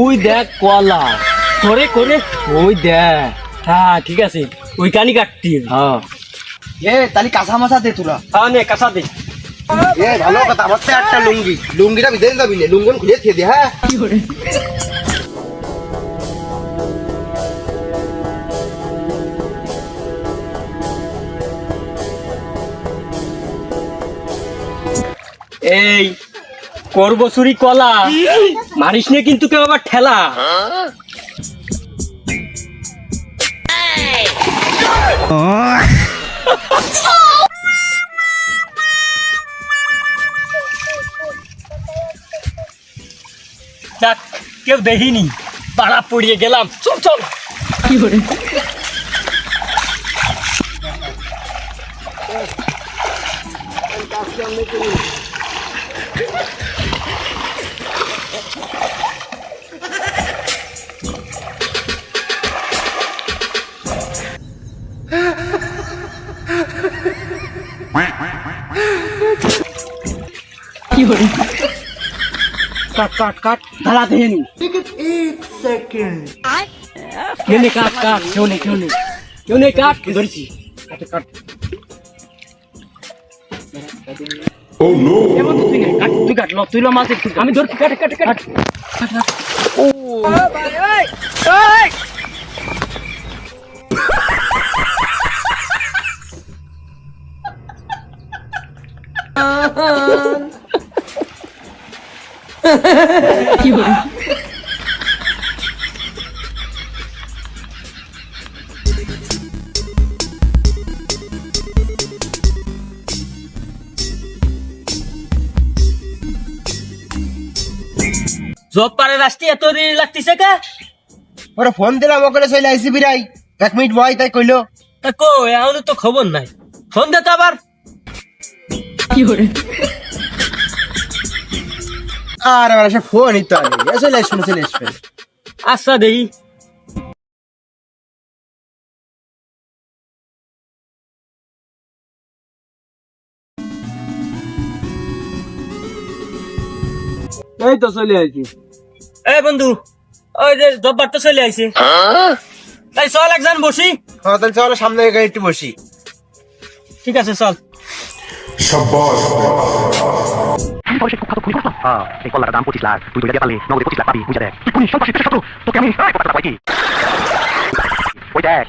ওই দেখ কলা করে করে ওই দেখ। হ্যাঁ ঠিক আছে ওই কানি কাটতি। হ্যাঁ তাহলে কাঁচা মাছা দে তোরা। হ্যাঁ নে কাঁচা দে। ভালো কথা, আমার তো একটা লুঙ্গিটা বিদেশ যাবি না, লুঙ্গন খুলে খেয়ে দে। হ্যাঁ এই করবো চুরি কলা, মারিস নে কিন্তু কেউ আবার ঠেলা। যাক কেউ দেখিনি, পাড়া পড়িয়ে গেলাম। চল চল। কি করে কি করে কাট কাট কাট ধারা দেন। 1 সেকেন্ড। কেউ নেই কাট কাট, কেউ নেই কেউ নেই কেউ নেই কাট ধরেছি। কাট কাট। Oh no! এমন তুই নেই কাট, তুই কাট ল, তুই ল মাছ একটু আমি ধরছি। কাট কাট কাট। ও ভাই এই এই কি হলো? জব পারে রাস্তি এত দেরি লাগতেছে কে? ওরা ফোন দিলাম, ওখানে চলে আইসি বিরাই 1 মিনিট ভয় তাই কইলো। তা কো এখন তো খবর নাই, ফোন দে তো আবার। কি করে আর আমার সে ফোনই তো আনি চলে আসবে চলে আসবে। আচ্ছা দেখি। এই তো চলে আসি। এই বন্ধু ওই যে জব্বার তো চলে আইছে, তাই চল একজন বসি। হ্যাঁ তাহলে চলো সামনে একটু বসি। ঠিক আছে চল। Shabash! এই কলার দাম 25 লাখ, তুই দুইটা দিয়ে পারলে নগদে 25 লাখ পাবি। বুঝা দেখ তুই পুলিশ সন্ত্রাসী পেশা শত্রু, তোকে আমি কত টাকা পাইছি ওই দেখ।